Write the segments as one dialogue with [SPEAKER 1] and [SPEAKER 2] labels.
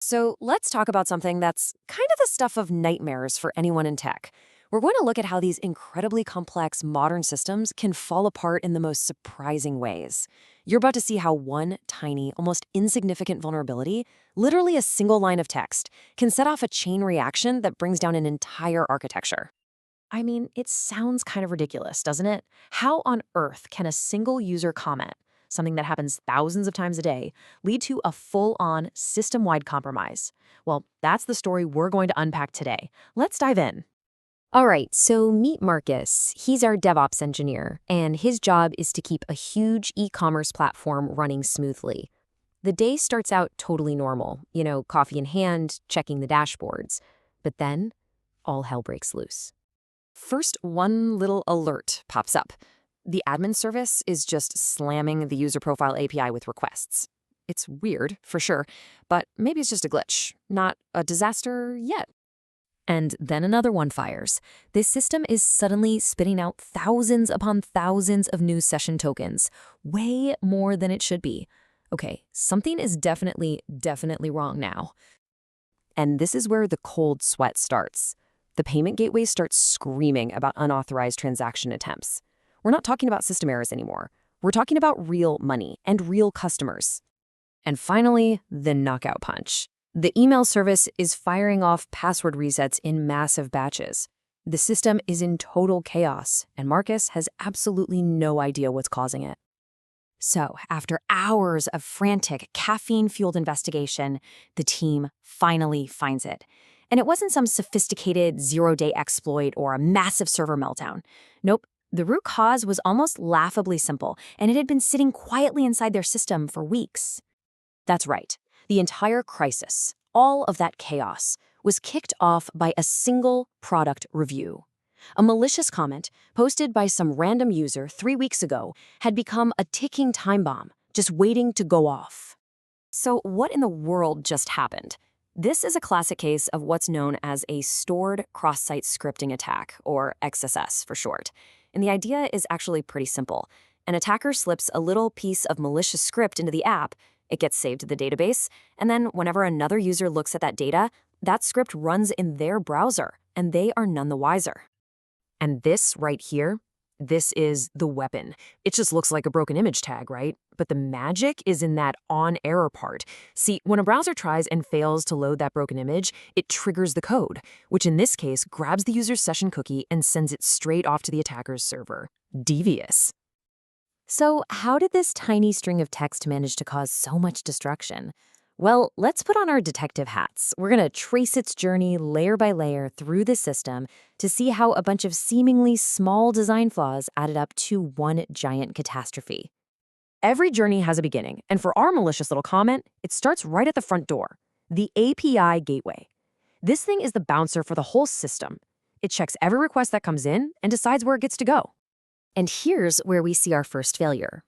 [SPEAKER 1] So let's talk about something that's kind of the stuff of nightmares for anyone in tech. We're going to look at how these incredibly complex modern systems can fall apart in the most surprising ways. You're about to see how one tiny, almost insignificant vulnerability, literally a single line of text, can set off a chain reaction that brings down an entire architecture.
[SPEAKER 2] I mean, it sounds kind of ridiculous, doesn't it? How on earth can a single user comment, something that happens thousands of times a day, lead to a full-on system-wide compromise? Well, that's the story we're going to unpack today. Let's dive in.
[SPEAKER 3] All right, so meet Marcus. He's our DevOps engineer, and his job is to keep a huge e-commerce platform running smoothly. The day starts out totally normal, coffee in hand, checking the dashboards. But then, all hell breaks loose.
[SPEAKER 1] First, one little alert pops up. The admin service is just slamming the user profile API with requests. It's weird, for sure, but maybe it's just a glitch, not a disaster yet.
[SPEAKER 3] And then another one fires. This system is suddenly spitting out thousands upon thousands of new session tokens, way more than it should be. Okay, something is definitely wrong now.
[SPEAKER 1] And this is where the cold sweat starts. The payment gateway starts screaming about unauthorized transaction attempts. We're not talking about system errors anymore. We're talking about real money and real customers. And finally, the knockout punch. The email service is firing off password resets in massive batches. The system is in total chaos, and Marcus has absolutely no idea what's causing it. So, after hours of frantic, caffeine-fueled investigation, the team finally finds it. And it wasn't some sophisticated zero-day exploit or a massive server meltdown. Nope, the root cause was almost laughably simple, and it had been sitting quietly inside their system for weeks. That's right. The entire crisis, all of that chaos, was kicked off by a single product review. A malicious comment posted by some random user 3 weeks ago had become a ticking time bomb, just waiting to go off. So what in the world just happened? This is a classic case of what's known as a stored cross-site scripting attack, or XSS for short. And the idea is actually pretty simple. An attacker slips a little piece of malicious script into the app, it gets saved to the database, and then whenever another user looks at that data, that script runs in their browser, and they are none the wiser. And this right here, this is the weapon. It just looks like a broken image tag, right? But the magic is in that on-error part. See, when a browser tries and fails to load that broken image, it triggers the code, which in this case grabs the user's session cookie and sends it straight off to the attacker's server. Devious. So how did this tiny string of text manage to cause so much destruction? Well, let's put on our detective hats. We're going to trace its journey layer by layer through the system to see how a bunch of seemingly small design flaws added up to one giant catastrophe. Every journey has a beginning, and for our malicious little comment, it starts right at the front door, the API gateway. This thing is the bouncer for the whole system. It checks every request that comes in and decides where it gets to go. And here's where we see our first failure.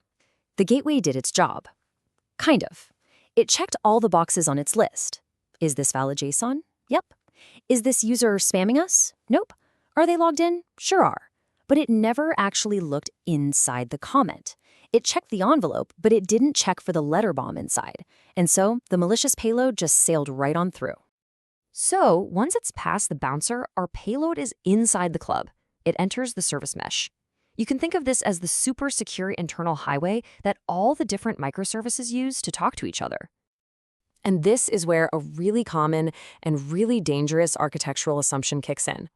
[SPEAKER 1] The gateway did its job. Kind of. It checked all the boxes on its list. Is this valid JSON? Yep. Is this user spamming us? Nope. Are they logged in? Sure are. But it never actually looked inside the comment. It checked the envelope, but it didn't check for the letter bomb inside. And so the malicious payload just sailed right on through. So once it's past the bouncer, our payload is inside the club. It enters the service mesh. You can think of this as the super secure internal highway that all the different microservices use to talk to each other. And this is where a really common and really dangerous architectural assumption kicks in.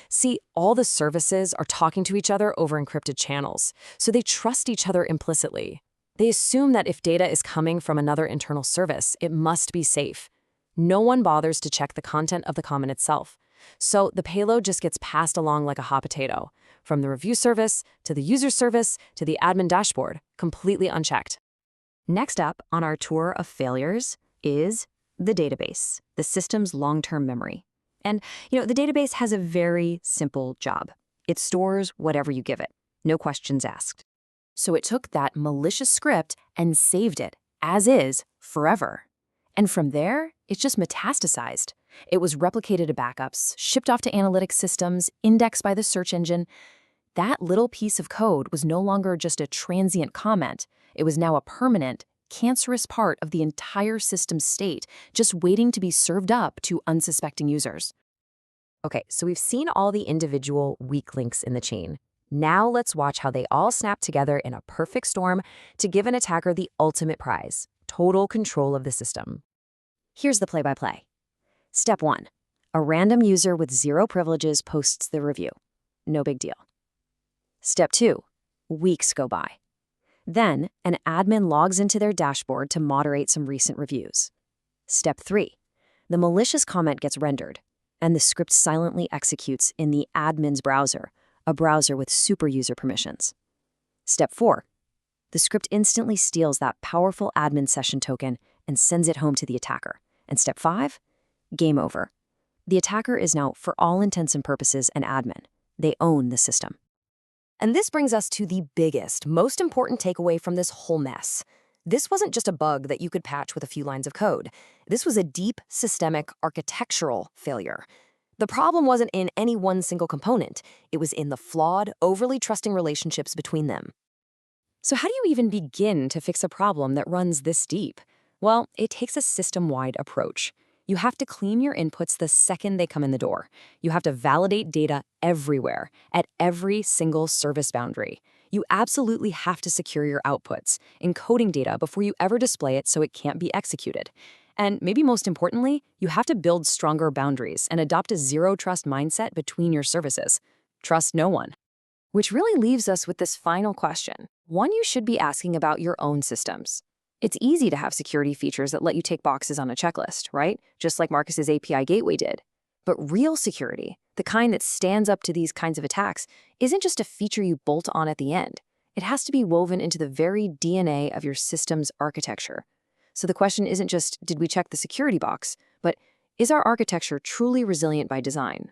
[SPEAKER 1] See, all the services are talking to each other over encrypted channels, so they trust each other implicitly. They assume that if data is coming from another internal service, it must be safe. No one bothers to check the content of the comment itself. So the payload just gets passed along like a hot potato, from the review service to the user service to the admin dashboard, completely unchecked. Next up on our tour of failures is the database, the system's long-term memory. And, the database has a very simple job. It stores whatever you give it, no questions asked. So it took that malicious script and saved it, as is, forever. And from there, it just metastasized. It was replicated to backups, shipped off to analytics systems, indexed by the search engine. That little piece of code was no longer just a transient comment. It was now a permanent,
[SPEAKER 2] cancerous part of the entire system state, just waiting to be served up to unsuspecting users.
[SPEAKER 3] Okay, so we've seen all the individual weak links in the chain. Now let's watch how they all snap together in a perfect storm to give an attacker the ultimate prize: total control of the system.
[SPEAKER 1] Here's the play-by-play. Step 1. A random user with 0 privileges posts the review. No big deal. Step 2. Weeks go by. Then, an admin logs into their dashboard to moderate some recent reviews. Step 3. The malicious comment gets rendered, and the script silently executes in the admin's browser, a browser with super user permissions. Step 4. The script instantly steals that powerful admin session token and sends it home to the attacker. And step 5. Game over. The attacker is now, for all intents and purposes, an admin. They own the system.
[SPEAKER 3] And this brings us to the biggest, most important takeaway from this whole mess. This wasn't just a bug that you could patch with a few lines of code. This was a deep, systemic, architectural failure. The problem wasn't in any one single component. It was in the flawed, overly trusting relationships between them.
[SPEAKER 1] So how do you even begin to fix a problem that runs this deep? Well, it takes a system-wide approach. You have to clean your inputs the second they come in the door. You have to validate data everywhere, at every single service boundary. You absolutely have to secure your outputs, encoding data before you ever display it so it can't be executed. And maybe most importantly, you have to build stronger boundaries and adopt a zero-trust mindset between your services. Trust no one. Which really leaves us with this final question, one you should be asking about your own systems. It's easy to have security features that let you tick boxes on a checklist, right? Just like Marcus's API gateway did. But real security, the kind that stands up to these kinds of attacks, isn't just a feature you bolt on at the end. It has to be woven into the very DNA of your system's architecture. So the question isn't just, did we check the security box, but is our architecture truly resilient by design,